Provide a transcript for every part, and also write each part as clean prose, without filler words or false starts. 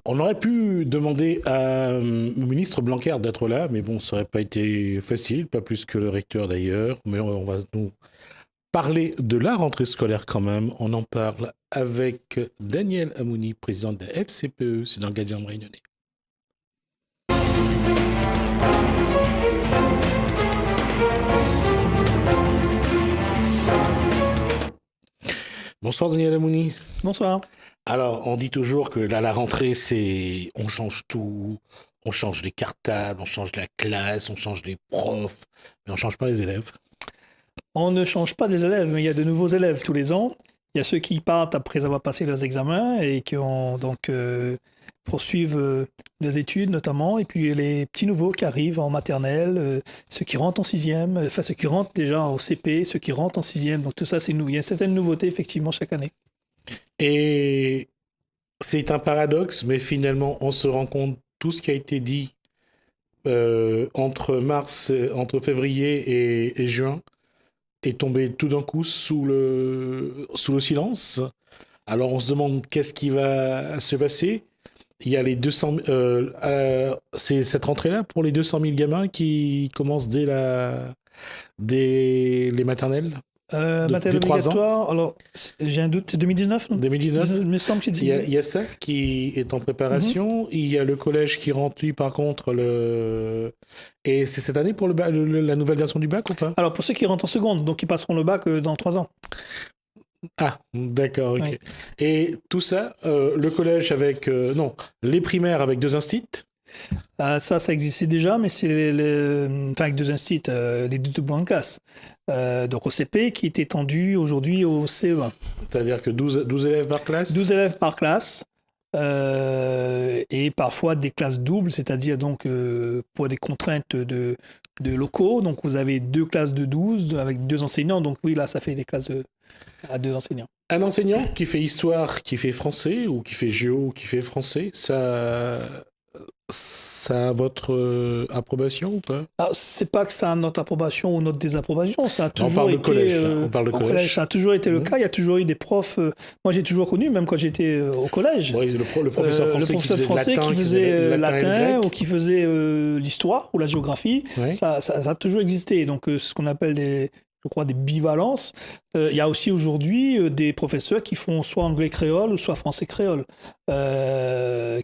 On aurait pu demander au ministre Blanquer d'être là, mais bon, ça n'aurait pas été facile, pas plus que le recteur d'ailleurs. Mais on va nous parler de la rentrée scolaire quand même. On en parle avec Daniel Amouni, président de la FCPE, c'est dans le Gardien Réunionnais. Bonsoir Daniel Amouni. Bonsoir. Alors, on dit toujours que là, la rentrée, c'est... On change tout, on change les cartables, on change la classe, on change les profs, mais on ne change pas les élèves. On ne change pas des élèves, mais il y a de nouveaux élèves tous les ans. Il y a ceux qui partent après avoir passé leurs examens et qui ont donc poursuivent les études notamment. Et puis les petits nouveaux qui arrivent en maternelle, ceux qui rentrent en sixième, enfin ceux qui rentrent déjà au CP, ceux qui rentrent en sixième. Donc tout ça, c'est nouveau. Il y a certaines nouveautés effectivement chaque année. Et c'est un paradoxe, mais finalement, on se rend compte tout ce qui a été dit entre février et juin est tombé tout d'un coup sous le silence. Alors on se demande qu'est-ce qui va se passer. Il y a les 200 c'est cette rentrée-là pour les 200 000 gamins qui commencent dès les maternelles. Matériel 3 ans. obligatoire, alors j'ai un doute, c'est 2019 non 2019. Il me semble que c'est 2019. Il y a ça qui est en préparation. Il y a le collège qui rentre, lui, par contre, Et c'est cette année pour la nouvelle version du bac ou pas? Alors pour ceux qui rentrent en seconde, donc ils passeront le bac dans 3 ans. Ah, d'accord, ok. Oui. Et tout ça, le collège avec... non, les primaires avec 2 instits. Ça existait déjà, mais c'est enfin, avec 2 instits, les 2 doubles en classe. Donc au CP qui est étendu aujourd'hui au CE1. C'est-à-dire que 12 élèves par classe. 12 élèves par classe et parfois des classes doubles, c'est-à-dire donc pour des contraintes de locaux. Donc vous avez 2 classes de 12 avec 2 enseignants. Donc oui, là, ça fait des classes à 2 enseignants. Un enseignant qui fait histoire, qui fait français, ou qui fait géo, qui fait français, ça a votre approbation ou pas? Alors, c'est pas que ça a notre approbation ou notre désapprobation, ça a toujours on parle été. De collège, là. On parle de collège. Ça a toujours été le cas. Il y a toujours eu des profs. Moi, j'ai toujours connu, même quand j'étais au collège. Oui, le professeur français, qui faisait latin ou qui faisait l'histoire ou la géographie. Ouais. Ça a toujours existé. Donc, ce qu'on appelle je crois, des bivalences. Il y a aussi aujourd'hui des professeurs qui font soit anglais-créole ou soit français-créole,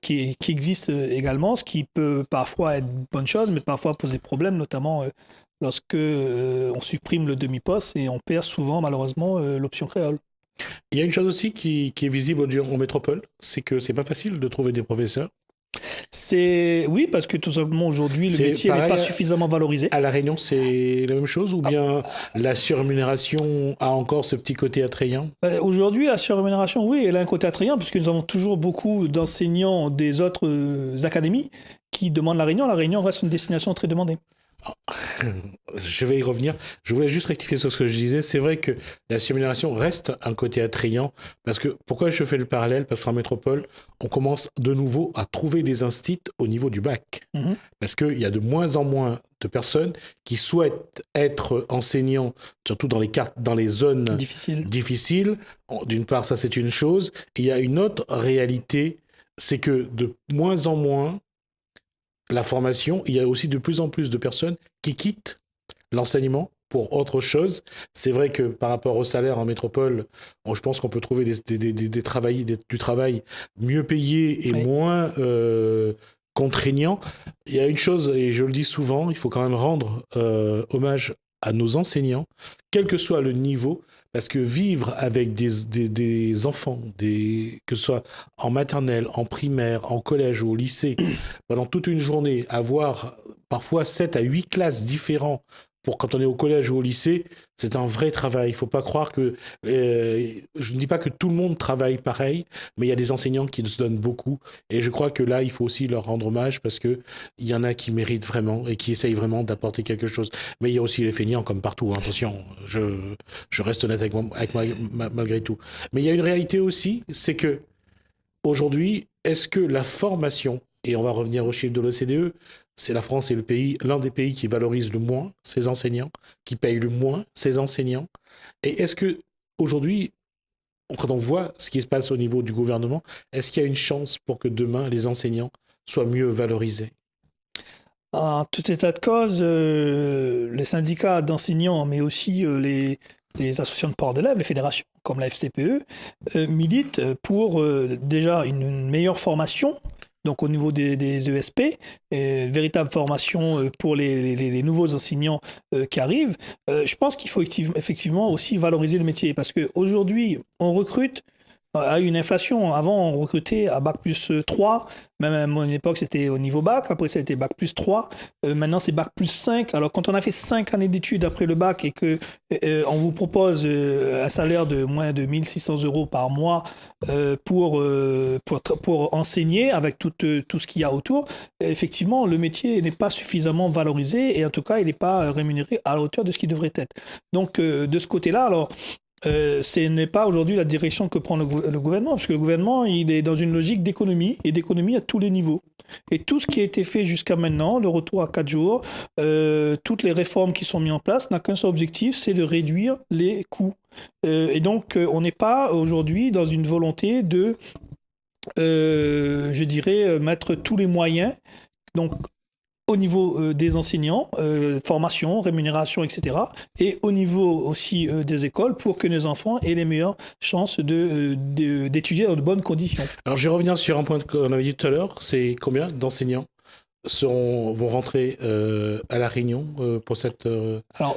qui existent également, ce qui peut parfois être une bonne chose, mais parfois poser problème, notamment lorsque on supprime le demi-poste et on perd souvent, malheureusement, l'option créole. Il y a une chose aussi qui est visible en métropole, c'est que c'est pas facile de trouver des professeurs. Oui, parce que tout simplement aujourd'hui, le métier n'est pas suffisamment valorisé. À La Réunion, c'est la même chose ou bien la surrémunération a encore ce petit côté attrayant? Aujourd'hui, la surrémunération, oui, elle a un côté attrayant puisque nous avons toujours beaucoup d'enseignants des autres académies qui demandent La Réunion. La Réunion reste une destination très demandée. Je vais y revenir. Je voulais juste rectifier sur ce que je disais. C'est vrai que la surrémunération reste un côté attrayant parce que, pourquoi je fais le parallèle? Parce qu'en métropole, on commence de nouveau à trouver des instits au niveau du bac. Mm-hmm. Parce qu'il y a de moins en moins de personnes qui souhaitent être enseignants, surtout dans les zones difficiles. D'une part, ça c'est une chose. Et il y a une autre réalité, c'est que de moins en moins, la formation, il y a aussi de plus en plus de personnes qui quittent l'enseignement pour autre chose. C'est vrai que par rapport au salaire en métropole, je pense qu'on peut trouver du travail mieux payé et moins contraignant. Il y a une chose, et je le dis souvent, il faut quand même rendre hommage à nos enseignants, quel que soit le niveau, parce que vivre avec des enfants, que ce soit en maternelle, en primaire, en collège ou au lycée, pendant toute une journée, avoir parfois 7 à 8 classes différentes pour quand on est au collège ou au lycée, c'est un vrai travail. Il ne faut pas croire que... je ne dis pas que tout le monde travaille pareil, mais il y a des enseignants qui se donnent beaucoup. Et je crois que là, il faut aussi leur rendre hommage parce qu'il y en a qui méritent vraiment et qui essayent vraiment d'apporter quelque chose. Mais il y a aussi les feignants comme partout. Hein. Attention, je reste honnête avec moi malgré tout. Mais il y a une réalité aussi, c'est que aujourd'hui, est-ce que la formation, et on va revenir aux chiffres de l'OCDE, c'est la France est l'un des pays qui valorise le moins ses enseignants, qui paye le moins ses enseignants. Et est-ce que aujourd'hui, quand on voit ce qui se passe au niveau du gouvernement, est-ce qu'il y a une chance pour que demain, les enseignants soient mieux valorisés? En tout état de cause, les syndicats d'enseignants, mais aussi les associations de parents d'élèves, les fédérations comme la FCPE, militent pour déjà une meilleure formation, donc au niveau des ESP, véritable formation pour les nouveaux enseignants qui arrivent. Je pense qu'il faut effectivement aussi valoriser le métier, parce qu'aujourd'hui, on recrute à une inflation. Avant, on recrutait à bac plus 3. Même à mon époque, c'était au niveau bac. Après, ça a été bac plus 3. Maintenant, c'est bac plus 5. Alors, quand on a fait 5 années d'études après le bac et que on vous propose un salaire de moins de 1 600 € par mois pour enseigner avec tout ce qu'il y a autour, effectivement, le métier n'est pas suffisamment valorisé et en tout cas, il n'est pas rémunéré à la hauteur de ce qu'il devrait être. Donc, de ce côté-là, alors, ce n'est pas aujourd'hui la direction que prend le gouvernement, parce que le gouvernement, il est dans une logique d'économie, et d'économie à tous les niveaux. Et tout ce qui a été fait jusqu'à maintenant, le retour à 4 jours, toutes les réformes qui sont mises en place, n'a qu'un seul objectif, c'est de réduire les coûts. Et donc, on n'est pas aujourd'hui dans une volonté de, je dirais, mettre tous les moyens. Donc, au niveau des enseignants, formation, rémunération, etc. Et au niveau aussi des écoles pour que nos enfants aient les meilleures chances d'étudier dans de bonnes conditions. Alors je vais revenir sur un point qu'on avait dit tout à l'heure, c'est combien d'enseignants vont rentrer à La Réunion pour cette... Alors,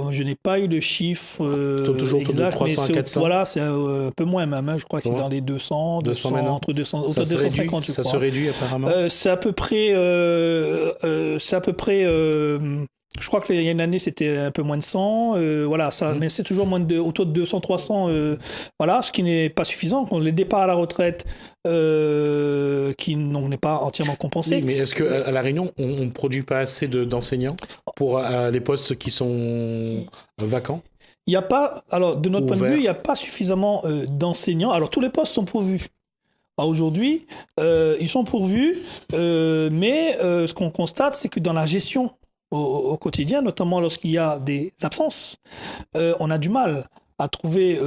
je n'ai pas eu le chiffre toujours exact, de 300 à 400. Voilà, c'est un peu moins même. Hein, je crois que c'est dans les 200 entre 200, autour de 250, je crois. Ça se réduit apparemment. C'est à peu près... je crois qu'il y a une année, c'était un peu moins de 100. Voilà, mais c'est toujours autour de 200, 300. Voilà, ce qui n'est pas suffisant. Les départs à la retraite qui n'est pas entièrement compensé. Oui, mais est-ce qu'à La Réunion, on ne produit pas assez d'enseignants pour les postes qui sont vacants? Il n'y a pas, alors de notre point de vue, il n'y a pas suffisamment d'enseignants. Alors tous les postes sont pourvus. Aujourd'hui, ils sont pourvus, mais ce qu'on constate, c'est que dans la gestion au quotidien, notamment lorsqu'il y a des absences, on a du mal à trouver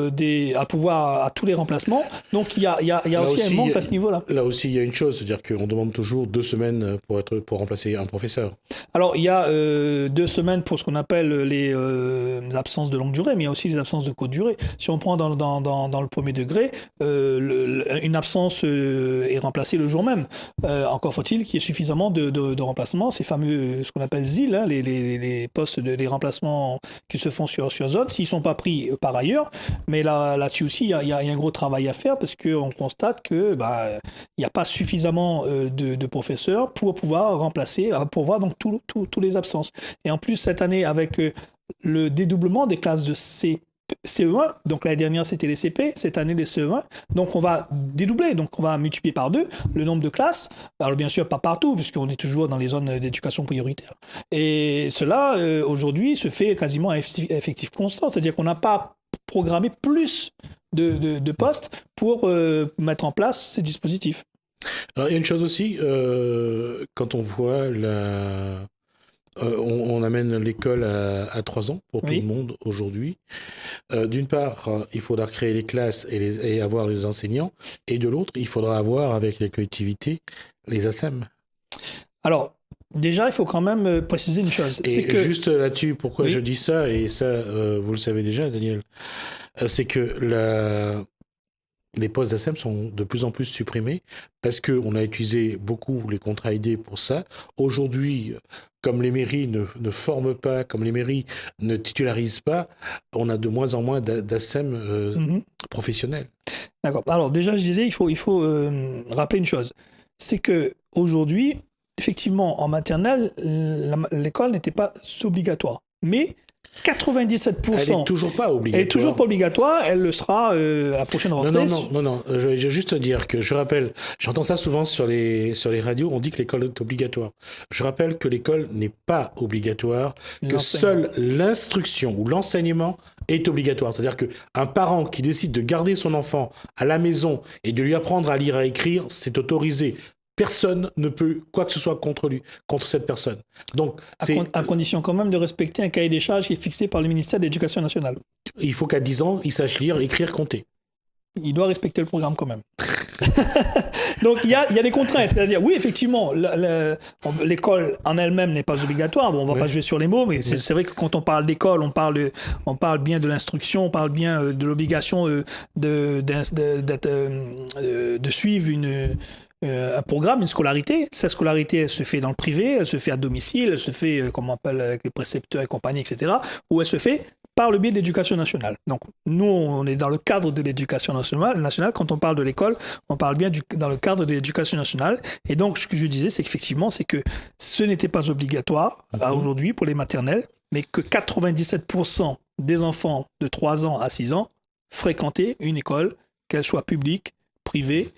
à tous les remplacements. Donc il y a aussi un manque à ce niveau-là. Là aussi, il y a une chose, c'est-à-dire qu'on demande toujours 2 semaines pour remplacer un professeur. Alors il y a 2 semaines pour ce qu'on appelle les absences de longue durée, mais il y a aussi les absences de courte durée. Si on prend dans le premier degré, une absence est remplacée le jour même. Encore faut-il qu'il y ait suffisamment de remplacements, ces fameux, ce qu'on appelle ZIL, hein, les postes, les remplacements qui se font sur zone, s'ils ne sont pas pris par ailleurs, mais là-dessus aussi, il y a un gros travail à faire parce qu'on constate que il n'y a pas suffisamment de professeurs pour pouvoir remplacer, pour voir donc tous les absences. Et en plus, cette année, avec le dédoublement des classes de CE1, donc l'année dernière c'était les CP, cette année les CE1, donc on va dédoubler, donc on va multiplier par 2 le nombre de classes, alors bien sûr pas partout puisqu'on est toujours dans les zones d'éducation prioritaire, et cela aujourd'hui se fait quasiment à effectif constant, c'est-à-dire qu'on n'a pas programmé plus de postes pour mettre en place ces dispositifs. Alors il y a une chose aussi, quand on voit on amène l'école à 3 ans pour tout le monde aujourd'hui. D'une part, il faudra créer les classes et avoir les enseignants. Et de l'autre, il faudra avoir avec les collectivités les ASEM. Alors, déjà, il faut quand même préciser une chose. Et juste là-dessus, pourquoi je dis ça, et ça, vous le savez déjà, Daniel, c'est que les postes d'ASEM sont de plus en plus supprimés parce qu'on a utilisé beaucoup les contrats aidés pour ça. Aujourd'hui, comme les mairies ne forment pas, comme les mairies ne titularisent pas, on a de moins en moins d'ASEM professionnels. D'accord. Alors déjà, je disais, il faut rappeler une chose. C'est qu'aujourd'hui, effectivement, en maternelle, l'école n'était pas obligatoire. Mais 97%. Elle n'est toujours pas obligatoire. Elle n'est toujours pas obligatoire, elle le sera à la prochaine rentrée. Non. Je vais juste dire que je rappelle, j'entends ça souvent sur les radios, on dit que l'école est obligatoire. Je rappelle que l'école n'est pas obligatoire, que seule l'instruction ou l'enseignement est obligatoire. C'est-à-dire qu'un parent qui décide de garder son enfant à la maison et de lui apprendre à lire et à écrire, c'est autorisé. Personne ne peut quoi que ce soit contre cette personne. Donc, à condition quand même de respecter un cahier des charges qui est fixé par le ministère de l'Éducation nationale. Il faut qu'à 10 ans, il sache lire, écrire, compter. il doit respecter le programme quand même. Donc il y a des contraintes, c'est-à-dire oui effectivement l'école en elle-même n'est pas obligatoire, bon, on va pas jouer sur les mots, mais c'est vrai que quand on parle d'école on parle bien de l'instruction, on parle bien de l'obligation de suivre un programme, une scolarité. Cette scolarité, elle se fait dans le privé, elle se fait à domicile, elle se fait, comme on appelle, avec les précepteurs et compagnie, etc., ou elle se fait par le biais de l'éducation nationale. Donc, nous, on est dans le cadre de l'éducation nationale. Quand on parle de l'école, on parle bien dans le cadre de l'éducation nationale. Et donc, ce que je disais, c'est qu'effectivement, c'est que ce n'était pas obligatoire aujourd'hui pour les maternelles, mais que 97% des enfants de 3 ans à 6 ans fréquentaient une école, qu'elle soit publique, privée,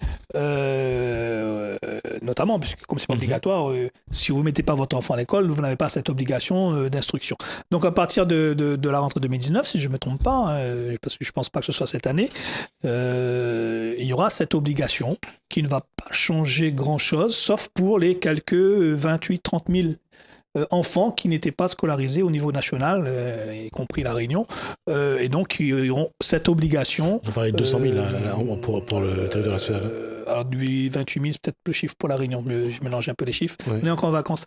notamment, puisque comme c'est pas obligatoire, si vous ne mettez pas votre enfant à l'école, vous n'avez pas cette obligation d'instruction. Donc à partir de la rentrée 2019, si je ne me trompe pas, parce que je ne pense pas que ce soit cette année, il y aura cette obligation qui ne va pas changer grand-chose, sauf pour les quelques 28-30 000 enfants qui n'étaient pas scolarisés au niveau national, y compris la Réunion, et donc ils auront cette obligation. On parlait de 200 000 pour le territoire national. Alors du 28 000, c'est peut-être le chiffre pour la Réunion, je mélange un peu les chiffres, on est encore en vacances.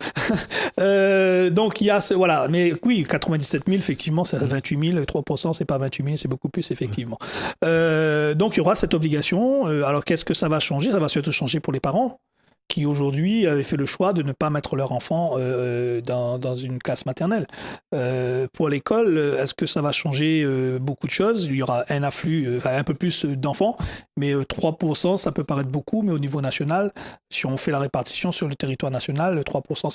Donc il y a voilà, mais oui, 97 000, effectivement, c'est 28 000, 3%, c'est pas 28 000, c'est beaucoup plus, effectivement. Donc il y aura cette obligation. Alors qu'est-ce que ça va changer? Ça va surtout changer pour les parents, qui aujourd'hui avaient fait le choix de ne pas mettre leur enfant dans une classe maternelle. Pour l'école, est-ce que ça va changer beaucoup de choses? Il y aura un afflux, un peu plus d'enfants, mais 3%, ça peut paraître beaucoup, mais au niveau national, si on fait la répartition sur le territoire national, 3%,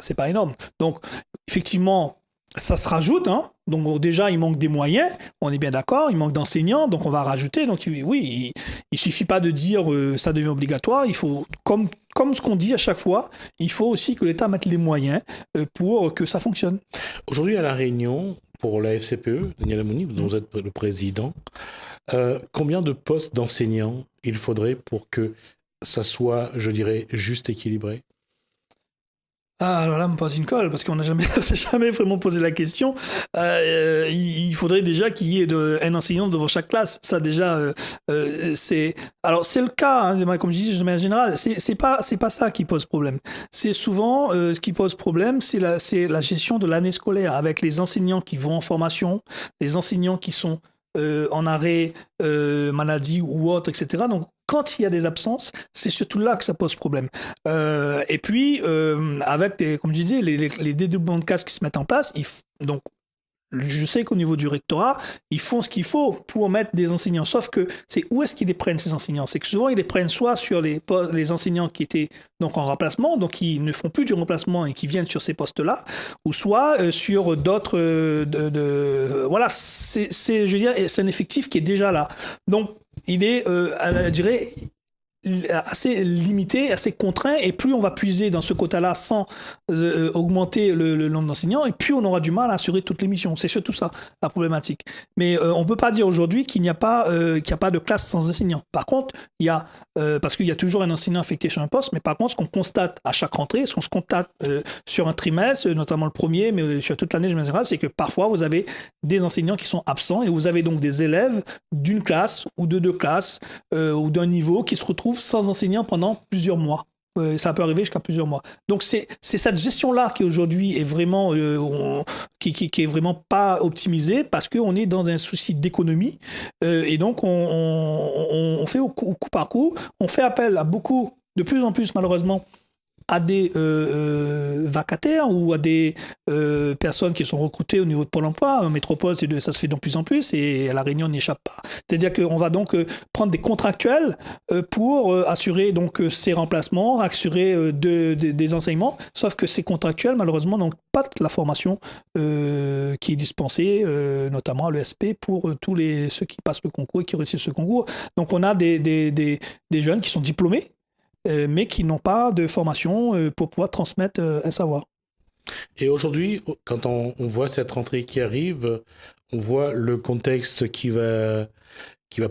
c'est pas énorme. Donc, effectivement, ça se rajoute, hein. Donc déjà il manque des moyens, on est bien d'accord, il manque d'enseignants, donc on va rajouter. Donc oui, il suffit pas de dire ça devient obligatoire, il faut, comme ce qu'on dit à chaque fois, il faut aussi que l'État mette les moyens pour que ça fonctionne. Aujourd'hui à La Réunion, pour la FCPE, Daniel Amouni, vous êtes le président, combien de postes d'enseignants il faudrait pour que ça soit, je dirais, juste équilibré? Ah, alors là, me pose une colle, parce qu'on n'a jamais vraiment posé la question. Il faudrait déjà qu'il y ait un enseignant devant chaque classe. Ça, déjà, c'est... Alors, c'est le cas, hein, comme je dis, de manière générale, c'est pas ça qui pose problème. C'est souvent, ce qui pose problème, c'est la gestion de l'année scolaire, avec les enseignants qui vont en formation, les enseignants qui sont en arrêt maladie ou autre, etc. Donc, quand il y a des absences, c'est surtout là que ça pose problème. Et puis, avec, comme je disais, les dédoublements de classes qui se mettent en place, donc, je sais qu'au niveau du rectorat, ils font ce qu'il faut pour mettre des enseignants. Sauf que c'est où est-ce qu'ils les prennent, ces enseignants? C'est que souvent, ils les prennent soit sur les enseignants qui étaient donc en remplacement, donc qui ne font plus du remplacement et qui viennent sur ces postes-là, ou soit sur d'autres... voilà, je veux dire, c'est un effectif qui est déjà là. Donc, il est, je dirais, assez limité, assez contraint, et plus on va puiser dans ce quota-là sans augmenter le nombre d'enseignants, et plus on aura du mal à assurer toutes les missions. C'est surtout ça, la problématique. Mais on ne peut pas dire aujourd'hui qu'il n'y a pas de classe sans enseignants. Par contre, il y a, parce qu'il y a toujours un enseignant affecté sur un poste, mais par contre, ce qu'on constate à chaque rentrée, ce qu'on se constate sur un trimestre, notamment le premier, mais sur toute l'année en général, c'est que parfois, vous avez des enseignants qui sont absents, et vous avez donc des élèves d'une classe, ou de 2 classes, ou d'un niveau, qui se retrouvent sans enseignant pendant plusieurs mois. Ça peut arriver jusqu'à plusieurs mois. Donc c'est cette gestion-là qui aujourd'hui est vraiment qui est vraiment pas optimisée, parce qu'on est dans un souci d'économie, et donc on fait au coup par coup, on fait appel à beaucoup, de plus en plus malheureusement, à des vacataires ou à des personnes qui sont recrutées au niveau de Pôle emploi. En métropole, ça se fait de plus en plus, et à La Réunion, on n'y échappe pas. C'est-à-dire qu'on va donc prendre des contractuels pour assurer donc ces remplacements, assurer des enseignements, sauf que ces contractuels, malheureusement, n'ont pas la formation qui est dispensée, notamment à l'ESP, pour tous ceux qui passent le concours et qui réussissent ce concours. Donc on a des jeunes qui sont diplômés, mais qui n'ont pas de formation pour pouvoir transmettre un savoir. Et aujourd'hui, quand on voit cette rentrée qui arrive, on voit le contexte qui va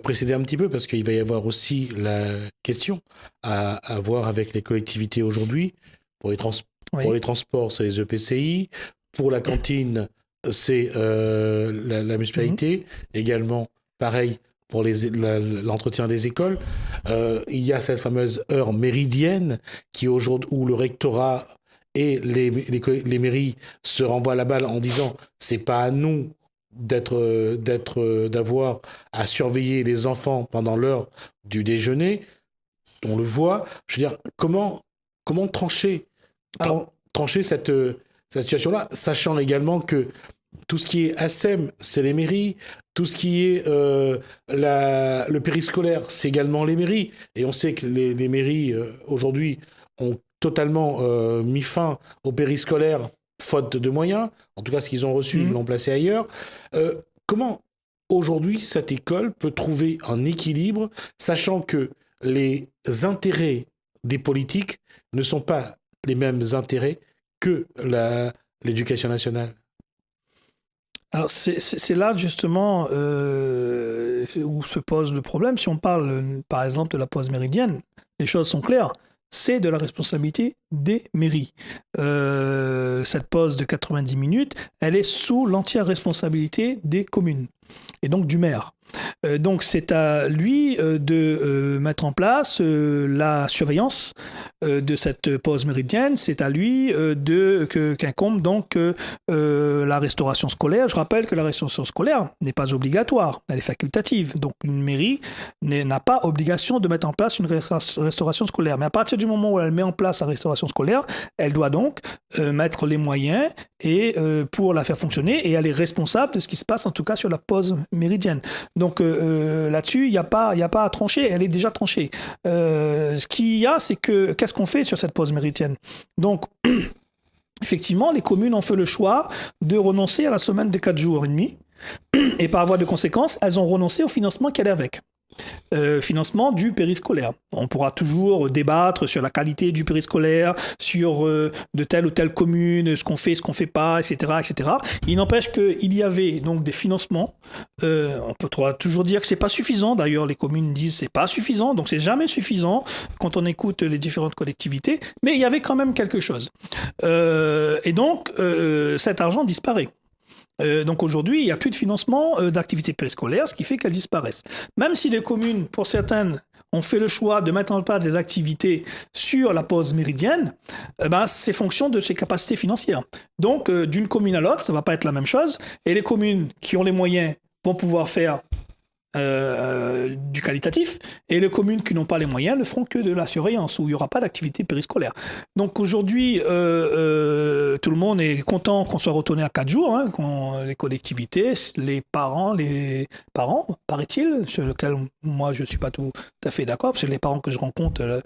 précéder un petit peu, parce qu'il va y avoir aussi la question à voir avec les collectivités aujourd'hui. Pour les transports, c'est les EPCI. Pour la cantine, c'est la municipalité. Également, pareil, pour l'entretien des écoles. Il y a cette fameuse heure méridienne où le rectorat et les mairies se renvoient la balle en disant c'est pas à nous d'avoir à surveiller les enfants pendant l'heure du déjeuner. On le voit. Je veux dire, comment trancher cette situation-là, sachant également que tout ce qui est ASEM, c'est les mairies. Tout ce qui est le périscolaire, c'est également les mairies. Et on sait que les mairies, aujourd'hui, ont totalement mis fin au périscolaire, faute de moyens. En tout cas, ce qu'ils ont reçu, ils l'ont placé ailleurs. Comment, aujourd'hui, cette école peut trouver un équilibre, sachant que les intérêts des politiques ne sont pas les mêmes intérêts que l'éducation nationale? Alors c'est là justement où se pose le problème. Si on parle par exemple de la pause méridienne, les choses sont claires. C'est de la responsabilité des mairies. Cette pause de 90 minutes, elle est sous l'entière responsabilité des communes et donc du maire. Donc c'est à lui de mettre en place la surveillance de cette pause méridienne. C'est à lui qu'incombe donc la restauration scolaire. Je rappelle que la restauration scolaire n'est pas obligatoire, elle est facultative. Donc une mairie n'a pas obligation de mettre en place une restauration scolaire. Mais à partir du moment où elle met en place la restauration scolaire, elle doit donc mettre les moyens pour la faire fonctionner, et elle est responsable de ce qui se passe en tout cas sur la pause méridienne. Donc là-dessus, il n'y a pas à trancher, elle est déjà tranchée. Ce qu'il y a, c'est que qu'est-ce qu'on fait sur cette pause méridienne? Donc, effectivement, les communes ont fait le choix de renoncer à la semaine de 4 jours et demi, et par voie de conséquence, elles ont renoncé au financement qu'elle allait avec. Financement du périscolaire. On pourra toujours débattre sur la qualité du périscolaire, sur de telle ou telle commune, ce qu'on fait pas, etc., etc. Il n'empêche qu'il y avait donc des financements. On peut toujours dire que c'est pas suffisant. D'ailleurs, les communes disent que c'est pas suffisant, donc c'est jamais suffisant quand on écoute les différentes collectivités. Mais il y avait quand même quelque chose. Et donc, cet argent disparaît. Donc aujourd'hui, il n'y a plus de financement d'activités périscolaires, ce qui fait qu'elles disparaissent. Même si les communes, pour certaines, ont fait le choix de mettre en place des activités sur la pause méridienne, c'est fonction de ses capacités financières. Donc d'une commune à l'autre, ça ne va pas être la même chose. Et les communes qui ont les moyens vont pouvoir faire du qualitatif, et les communes qui n'ont pas les moyens ne feront que de la surveillance, où il n'y aura pas d'activité périscolaire. Donc aujourd'hui, tout le monde est content qu'on soit retourné à 4 jours, les collectivités, les parents, paraît-il, sur lequel moi je ne suis pas tout à fait d'accord, parce que les parents que je rencontre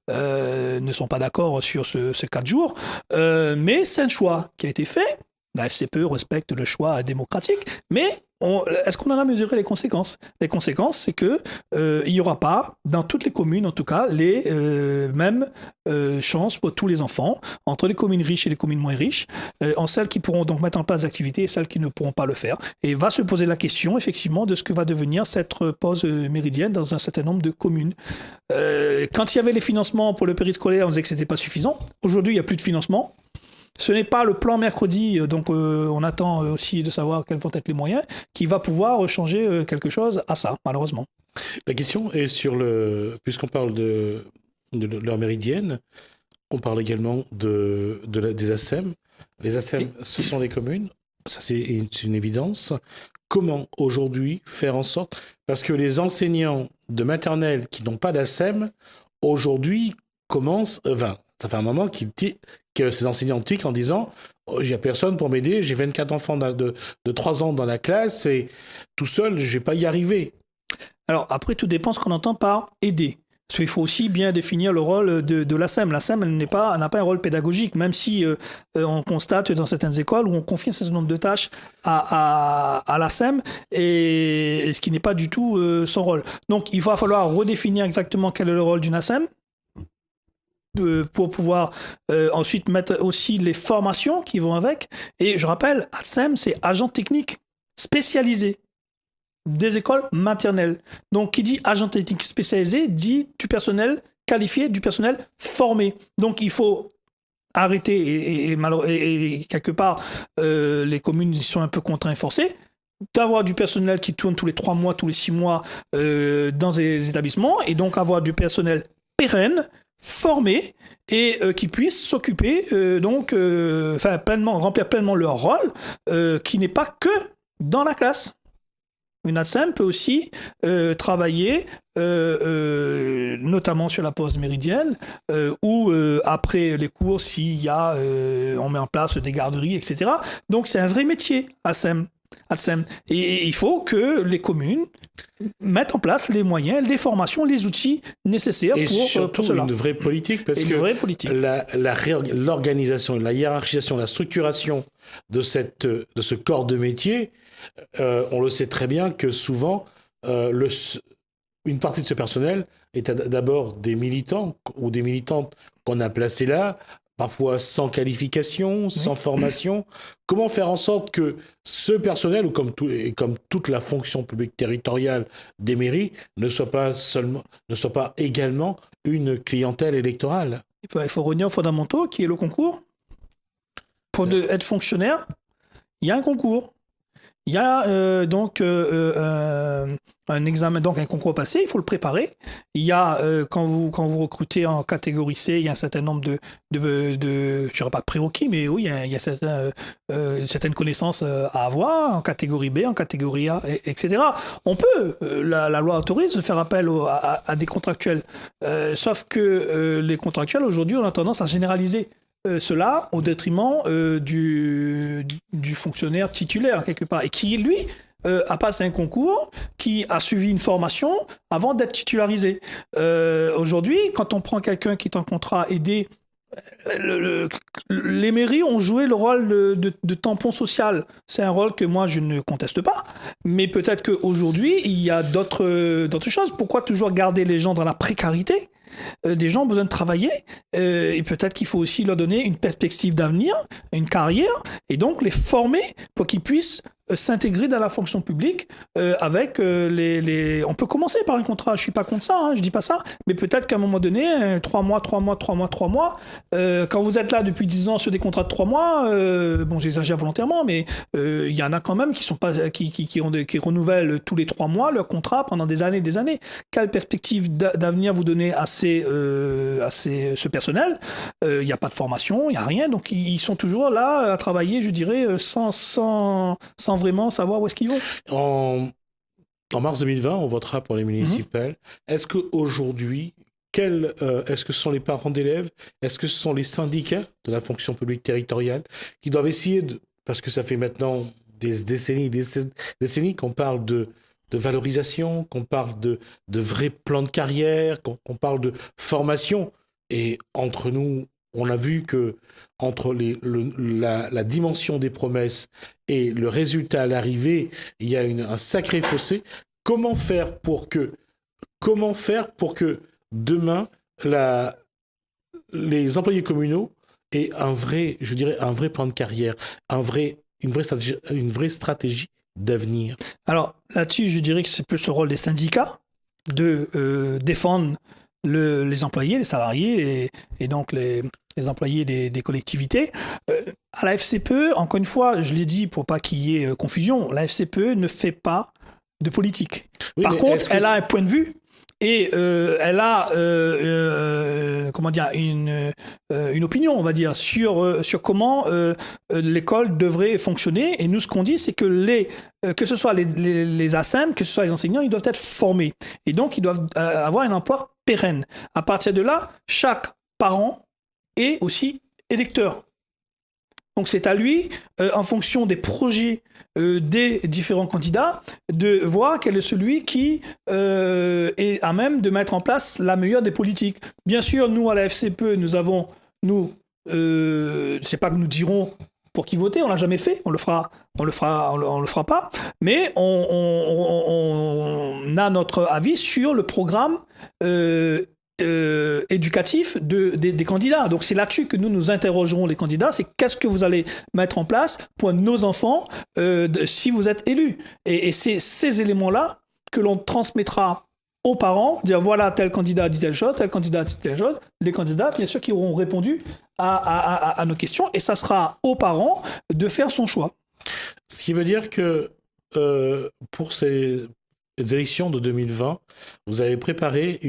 ne sont pas d'accord sur ces 4 jours, mais c'est un choix qui a été fait. La FCPE respecte le choix démocratique, mais est-ce qu'on en a mesuré les conséquences? Les conséquences, c'est que il n'y aura pas, dans toutes les communes en tout cas, les mêmes chances pour tous les enfants, entre les communes riches et les communes moins riches, en celles qui pourront donc mettre en place des activités et celles qui ne pourront pas le faire. Et va se poser la question, effectivement, de ce que va devenir cette pause méridienne dans un certain nombre de communes. Quand il y avait les financements pour le périscolaire, on disait que ce n'était pas suffisant. Aujourd'hui, il n'y a plus de financement. Ce n'est pas le plan mercredi, donc on attend aussi de savoir quels vont être les moyens, qui va pouvoir changer quelque chose à ça, malheureusement. La question est puisqu'on parle de l'heure méridienne, on parle également des ASEM. Les ASEM, ce sont des communes, ça c'est une évidence. Comment aujourd'hui faire en sorte, parce que les enseignants de maternelle qui n'ont pas d'ASEM, aujourd'hui commencent, ça fait un moment que ces enseignants tiquent en disant il n'y a personne pour m'aider, j'ai 24 enfants de 3 ans dans la classe et tout seul, je ne vais pas y arriver. Alors après, tout dépend ce qu'on entend par aider. Parce qu'il faut aussi bien définir le rôle de l'ASEM. L'ASEM, elle n'a pas un rôle pédagogique, même si on constate dans certaines écoles où on confie un certain nombre de tâches à l'ASEM, et ce qui n'est pas du tout son rôle. Donc il va falloir redéfinir exactement quel est le rôle d'une ASEM, pour pouvoir ensuite mettre aussi les formations qui vont avec. Et je rappelle, ASEM, c'est agent technique spécialisé des écoles maternelles. Donc, qui dit agent technique spécialisé, dit du personnel qualifié, du personnel formé. Donc, il faut arrêter, et quelque part, les communes sont un peu contraintes et forcées, d'avoir du personnel qui tourne tous les 3 mois, tous les 6 mois dans les établissements, et donc avoir du personnel pérenne, formé, et qui puisse s'occuper, remplir pleinement leur rôle, qui n'est pas que dans la classe. Une ATSEM peut aussi travailler notamment sur la pause méridienne ou après les cours s'il y a on met en place des garderies, etc. Donc c'est un vrai métier, ATSEM. Et il faut que les communes mettent en place les moyens, les formations, les outils nécessaires pour cela. Une vraie politique, parce que l'organisation, la hiérarchisation, la structuration de ce corps de métier, on le sait très bien que souvent, une partie de ce personnel est d'abord des militants ou des militantes qu'on a placés là, parfois sans qualification, sans formation. Comment faire en sorte que ce personnel, ou comme toute la fonction publique territoriale des mairies, ne soit pas également une clientèle électorale? Il faut revenir aux fondamentaux, qui est le concours. Pour être fonctionnaire, il y a un concours. Il y a un examen, donc un concours passé, il faut le préparer. Il y a, quand vous recrutez en catégorie C, il y a un certain nombre de je dirais pas de prérequis, mais oui, il y a certaines connaissances à avoir, en catégorie B, en catégorie A, etc. On peut, la loi autorise de faire appel à des contractuels. Sauf que les contractuels, aujourd'hui, on a tendance à généraliser cela au détriment du fonctionnaire titulaire quelque part, et qui lui a passé un concours, qui a suivi une formation avant d'être titularisé. Aujourd'hui, quand on prend quelqu'un qui est en contrat aidé, les mairies ont joué le rôle de tampon social. C'est un rôle que moi je ne conteste pas, mais peut-être qu'aujourd'hui il y a d'autres choses. Pourquoi toujours garder les gens dans la précarité? Des gens ont besoin de travailler, et peut-être qu'il faut aussi leur donner une perspective d'avenir, une carrière, et donc les former pour qu'ils puissent s'intégrer dans la fonction publique avec on peut commencer par un contrat, je suis pas contre ça, je dis pas ça, mais peut-être qu'à un moment donné, 3 mois, quand vous êtes là depuis 10 ans sur des contrats de 3 mois, bon, j'exagère volontairement, mais il y en a quand même qui renouvellent tous les 3 mois leur contrat pendant des années. Quelle perspective d'avenir vous donnez à ce personnel? Il n'y a pas de formation, il n'y a rien, donc ils sont toujours là à travailler, je dirais, sans vraiment savoir où est-ce qu'ils vont. En mars 2020, on votera pour les municipales. Est-ce qu'aujourd'hui, est-ce que ce sont les parents d'élèves? Est-ce que ce sont les syndicats de la fonction publique territoriale qui doivent essayer parce que ça fait maintenant des décennies qu'on parle de valorisation, qu'on parle de vrais plans de carrière, qu'on parle de formation. Et entre nous, on a vu que entre la dimension des promesses et le résultat à l'arrivée, il y a un sacré fossé. Comment faire pour que demain, les employés communaux aient un vrai plan de carrière, une vraie stratégie d'avenir? Alors là-dessus, je dirais que c'est plus le rôle des syndicats de défendre les employés, les salariés et donc les employés des collectivités. À la FCPE, encore une fois, je l'ai dit pour pas qu'il y ait confusion, la FCPE ne fait pas de politique. Oui, par contre, elle a un point de vue et elle a une opinion, on va dire, sur comment l'école devrait fonctionner. Et nous, ce qu'on dit, c'est que que ce soit les ATSEM, que ce soit les enseignants, ils doivent être formés. Et donc, ils doivent avoir un emploi pérenne. À partir de là, chaque parent est aussi électeur. Donc c'est à lui, en fonction des projets des différents candidats, de voir quel est celui qui est à même de mettre en place la meilleure des politiques. Bien sûr, nous, à la FCPE, c'est pas que nous dirons pour qui voter, on l'a jamais fait, on le fera pas, mais on a notre avis sur le programme éducatif des candidats. Donc c'est là-dessus que nous interrogerons les candidats, c'est qu'est-ce que vous allez mettre en place pour nos enfants si vous êtes élus. Et c'est ces éléments-là que l'on transmettra aux parents, dire voilà, tel candidat dit telle chose, tel candidat dit telle chose, les candidats, bien sûr, qui auront répondu à nos questions, et ça sera aux parents de faire son choix. Ce qui veut dire que pour ces élections de 2020, vous avez préparé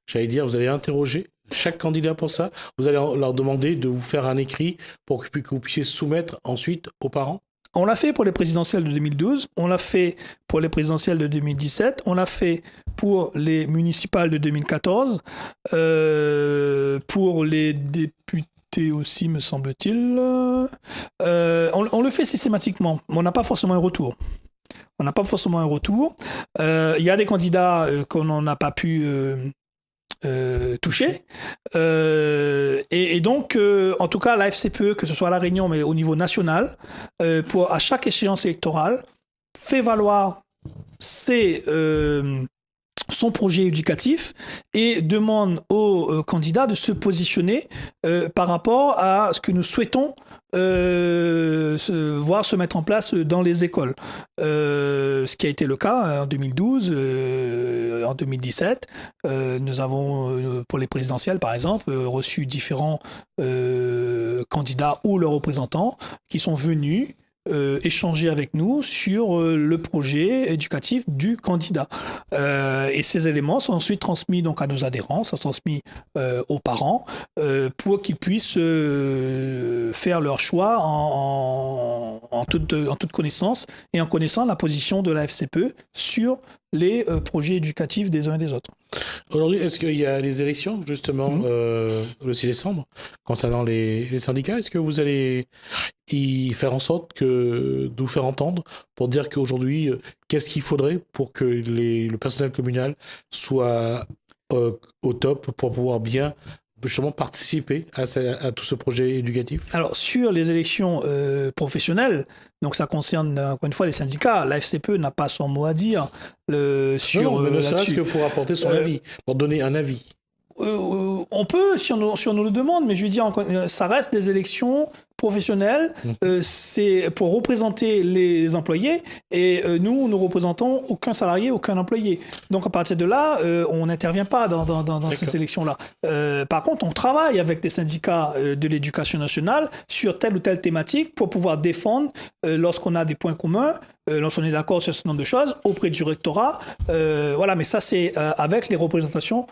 j'allais dire, vous allez interroger chaque candidat pour ça. Vous allez leur demander de vous faire un écrit pour que vous puissiez soumettre ensuite aux parents. On l'a fait pour les présidentielles de 2012, on l'a fait pour les présidentielles de 2017, on l'a fait pour les municipales de 2014, pour les députés aussi, me semble-t-il. On le fait systématiquement, mais on n'a pas forcément un retour. Il y a des candidats qu'on n'a pas pu toucher. Et donc, en tout cas, la FCPE, que ce soit à La Réunion, mais au niveau national, à chaque échéance électorale, fait valoir son projet éducatif et demande aux candidats de se positionner par rapport à ce que nous souhaitons voir se mettre en place dans les écoles. Ce qui a été le cas en 2012, en 2017. Nous avons, pour les présidentielles par exemple, reçu différents candidats ou leurs représentants qui sont venus échanger avec nous sur le projet éducatif du candidat. Et ces éléments sont ensuite transmis donc à nos adhérents, sont transmis aux parents pour qu'ils puissent faire leur choix en toute connaissance et en connaissant la position de la FCPE sur les projets éducatifs des uns et des autres. Aujourd'hui, est-ce qu'il y a les élections, justement, le 6 décembre, concernant les syndicats? Est-ce que vous allez y faire en sorte de vous faire entendre pour dire qu'aujourd'hui, qu'est-ce qu'il faudrait pour que le personnel communal soit au top pour pouvoir bien justement participer à tout ce projet éducatif? Alors, sur les élections professionnelles, donc ça concerne encore une fois les syndicats, la FCPE n'a pas son mot à dire sur non, mais ne serait-ce que pour apporter son avis, pour donner un avis. On peut, si on nous le demande, mais je veux dire, ça reste des élections professionnelles, c'est pour représenter les employés, et nous ne représentons aucun salarié, aucun employé. Donc à partir de là, on n'intervient pas dans ces élections-là. Par contre, on travaille avec les syndicats de l'éducation nationale sur telle ou telle thématique pour pouvoir défendre, lorsqu'on a des points communs, lorsqu'on est d'accord sur un certain nombre de choses, auprès du rectorat. Voilà, mais ça, c'est avec les représentations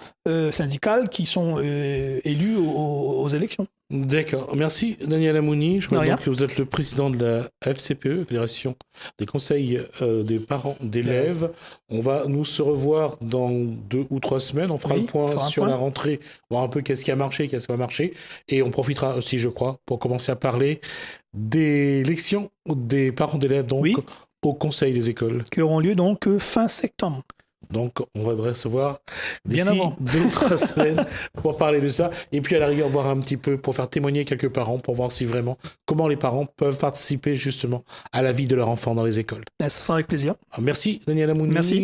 syndicales qui sont élues aux élections. D'accord. Merci, Daniel Amouni. Je crois donc que vous êtes le président de la FCPE, Fédération des conseils des parents d'élèves. On va nous se revoir dans 2 ou 3 semaines. On fera le point sur la rentrée, voir un peu qu'est-ce qui a marché, qu'est-ce qui va marcher. Et on profitera aussi, je crois, pour commencer à parler des élections des parents d'élèves, donc au conseil des écoles. Qui auront lieu donc fin septembre. Donc, on va recevoir d'ici 2 ou 3 semaines pour parler de ça. Et puis, à la rigueur, voir un petit peu, pour faire témoigner quelques parents, pour voir si vraiment, comment les parents peuvent participer justement à la vie de leur enfant dans les écoles. Ça sera avec plaisir. Merci, Daniel Amouni. Merci.